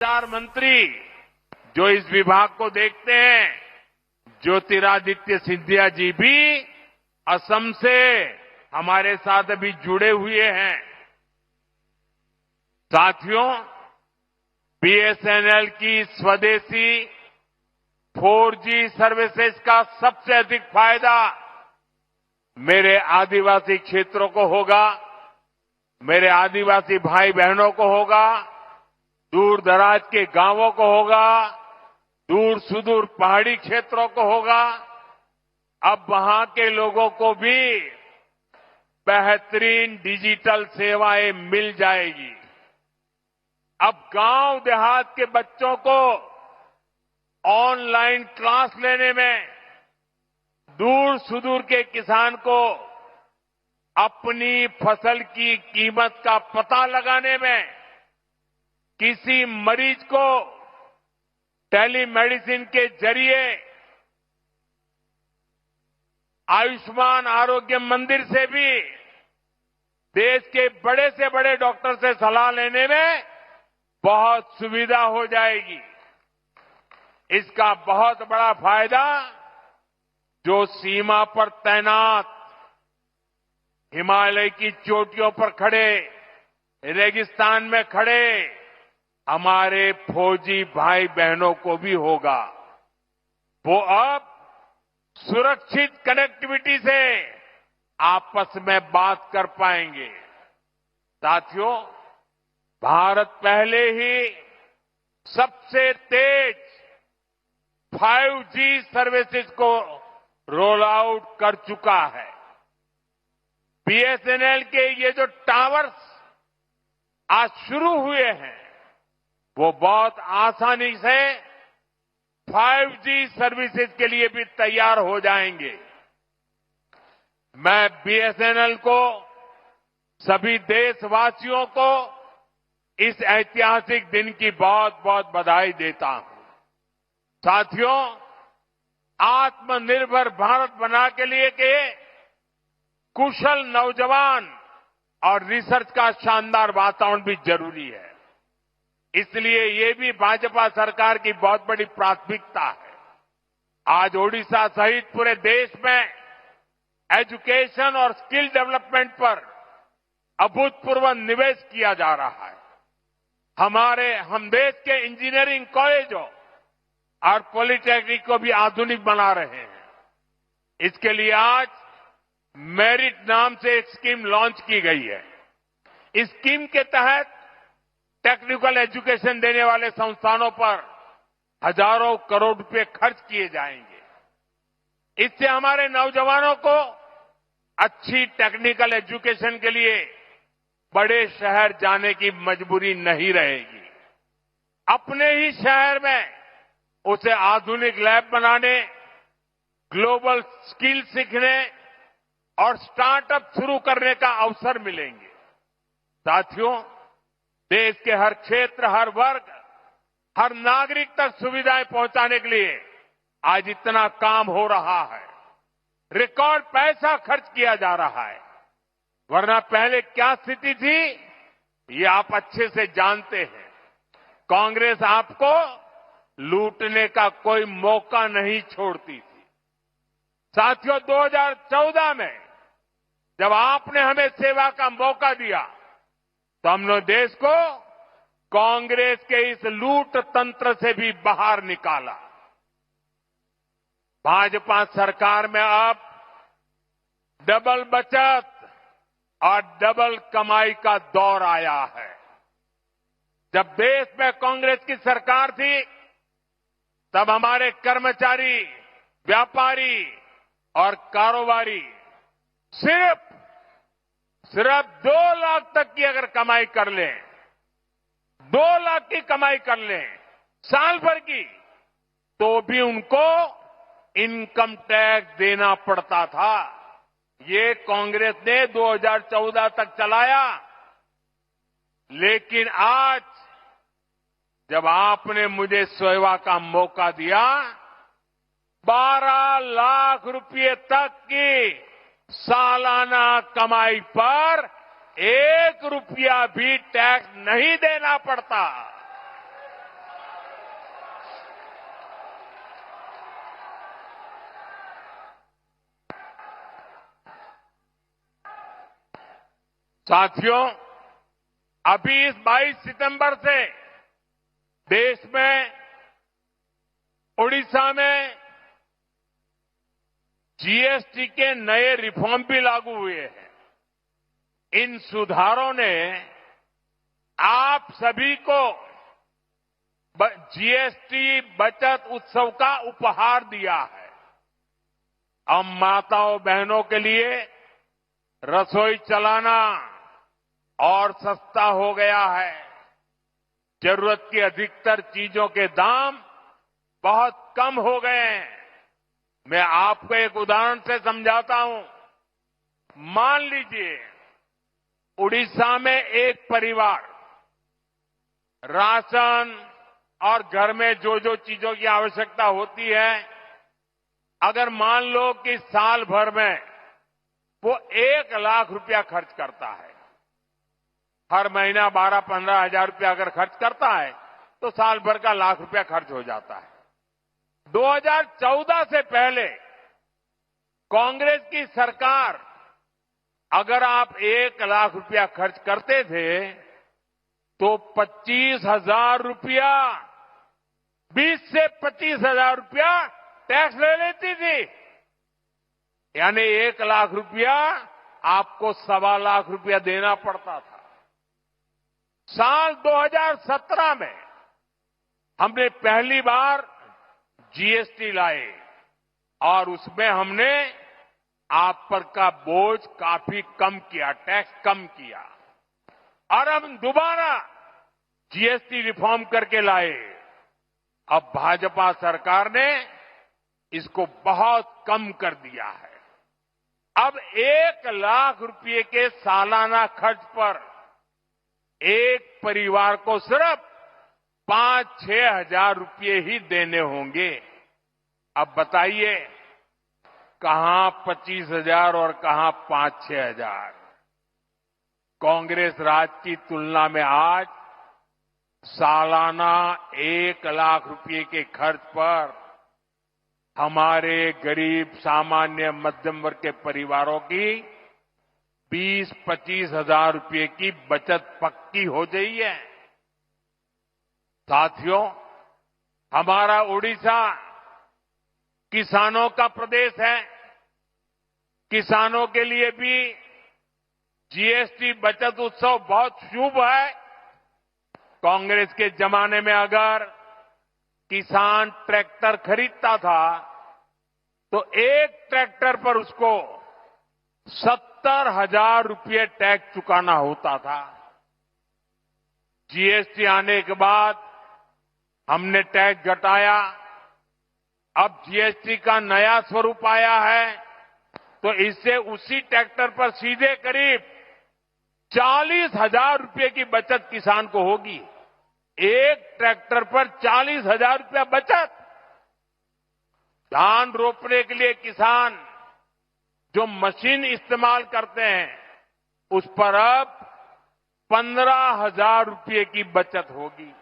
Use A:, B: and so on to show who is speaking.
A: संचार मंत्री जो इस विभाग को देखते हैं, ज्योतिरादित्य सिंधिया जी भी असम से हमारे साथ अभी जुड़े हुए हैं। साथियों, बीएसएनएल की स्वदेशी 4G सर्विसेज का सबसे अधिक फायदा मेरे आदिवासी क्षेत्रों को होगा, मेरे आदिवासी भाई बहनों को होगा, दूर दराज के गांवों को होगा, दूर सुदूर पहाड़ी क्षेत्रों को होगा। अब वहां के लोगों को भी बेहतरीन डिजिटल सेवाएं मिल जाएगी। अब गांव देहात के बच्चों को ऑनलाइन क्लास लेने में, दूर सुदूर के किसान को अपनी फसल की कीमत का पता लगाने में, किसी मरीज को टेलीमेडिसिन के जरिए आयुष्मान आरोग्य मंदिर से भी देश के बड़े से बड़े डॉक्टर से सलाह लेने में बहुत सुविधा हो जाएगी। इसका बहुत बड़ा फायदा जो सीमा पर तैनात, हिमालय की चोटियों पर खड़े, रेगिस्तान में खड़े हमारे फौजी भाई बहनों को भी होगा। वो अब सुरक्षित कनेक्टिविटी से आपस में बात कर पाएंगे। साथियों, भारत पहले ही सबसे तेज 5G सर्विसेज को रोल आउट कर चुका है। बीएसएनएल के ये जो टावर्स आज शुरू हुए हैं, वो बहुत आसानी से 5G सर्विसेज के लिए भी तैयार हो जाएंगे। मैं बीएसएनएल को, सभी देशवासियों को इस ऐतिहासिक दिन की बहुत बहुत बधाई देता हूं। साथियों, आत्मनिर्भर भारत बना के लिए के कुशल नौजवान और रिसर्च का शानदार वातावरण भी जरूरी है। इसलिए ये भी भाजपा सरकार की बहुत बड़ी प्राथमिकता है। आज ओडिशा सहित पूरे देश में एजुकेशन और स्किल डेवलपमेंट पर अभूतपूर्व निवेश किया जा रहा है। हम देश के इंजीनियरिंग कॉलेजों और पॉलिटेक्निक को भी आधुनिक बना रहे हैं। इसके लिए आज मेरिट नाम से एक स्कीम लॉन्च की गई है। इस स्कीम के तहत टेक्निकल एजुकेशन देने वाले संस्थानों पर हजारों करोड़ रुपए खर्च किए जाएंगे। इससे हमारे नौजवानों को अच्छी टेक्निकल एजुकेशन के लिए बड़े शहर जाने की मजबूरी नहीं रहेगी। अपने ही शहर में उसे आधुनिक लैब बनाने, ग्लोबल स्किल सीखने और स्टार्टअप शुरू करने का अवसर मिलेंगे। साथियों, देश के हर क्षेत्र, हर वर्ग, हर नागरिक तक सुविधाएं पहुंचाने के लिए आज इतना काम हो रहा है। रिकॉर्ड पैसा खर्च किया जा रहा है। वरना पहले क्या स्थिति थी, ये आप अच्छे से जानते हैं। कांग्रेस आपको लूटने का कोई मौका नहीं छोड़ती थी। साथियों, 2014 में जब आपने हमें सेवा का मौका दिया, तो हमने देश को कांग्रेस के इस लूट तंत्र से भी बाहर निकाला। भाजपा सरकार में अब डबल बचत और डबल कमाई का दौर आया है। जब देश में कांग्रेस की सरकार थी, तब हमारे कर्मचारी, व्यापारी और कारोबारी सिर्फ 2 लाख तक की अगर कमाई कर लें, 2 लाख की कमाई कर लें साल भर की, तो भी उनको इनकम टैक्स देना पड़ता था। ये कांग्रेस ने 2014 तक चलाया। लेकिन आज जब आपने मुझे सेवा का मौका दिया, 12 लाख रुपए तक की सालाना कमाई पर 1 रुपया भी टैक्स नहीं देना पड़ता। साथियों, अभी इस 22 सितंबर से देश में, ओडिशा में जीएसटी के नए रिफॉर्म भी लागू हुए हैं। इन सुधारों ने आप सभी को जीएसटी बचत उत्सव का उपहार दिया है। अब माताओं बहनों के लिए रसोई चलाना और सस्ता हो गया है। जरूरत की अधिकतर चीजों के दाम बहुत कम हो गए हैं। मैं आपको एक उदाहरण से समझाता हूं। मान लीजिए, उड़ीसा में एक परिवार राशन और घर में जो जो चीजों की आवश्यकता होती है, अगर मान लो कि साल भर में वो 1 लाख रुपया खर्च करता है, हर महीना 12-15 हजार रुपया अगर खर्च करता है तो साल भर का लाख रुपया खर्च हो जाता है। 2014 से पहले कांग्रेस की सरकार, अगर आप 1 लाख रुपया खर्च करते थे तो 25,000 रुपया, 20 से 25,000 रुपया टैक्स ले लेती थी। यानी 1 लाख रुपया आपको 1.25 लाख रुपया देना पड़ता था। साल 2017 में हमने पहली बार जीएसटी लाए और उसमें हमने आप पर का बोझ काफी कम किया, टैक्स कम किया। और हम दोबारा जीएसटी रिफॉर्म करके लाए। अब भाजपा सरकार ने इसको बहुत कम कर दिया है। अब 1 लाख रुपये के सालाना खर्च पर एक परिवार को सिर्फ 5-6 हजार रुपये ही देने होंगे। अब बताइए, कहां 25,000 और कहां 5-6 हजार। कांग्रेस राज की तुलना में आज सालाना 1 लाख रुपये के खर्च पर हमारे गरीब सामान्य मध्यम वर्ग के परिवारों की 20-25 हजार रुपये की बचत पक्की हो गई है। साथियों, हमारा ओडिशा किसानों का प्रदेश है। किसानों के लिए भी जीएसटी बचत उत्सव बहुत शुभ है। कांग्रेस के जमाने में अगर किसान ट्रैक्टर खरीदता था तो एक ट्रैक्टर पर उसको 70,000 रुपये टैक्स चुकाना होता था। जीएसटी आने के बाद हमने टैक्स घटाया। अब जीएसटी का नया स्वरूप आया है तो इससे उसी ट्रैक्टर पर सीधे करीब 40,000 रुपये की बचत किसान को होगी। एक ट्रैक्टर पर 40,000 रुपया बचत। धान रोपने के लिए किसान जो मशीन इस्तेमाल करते हैं उस पर अब 15,000 रुपये की बचत होगी।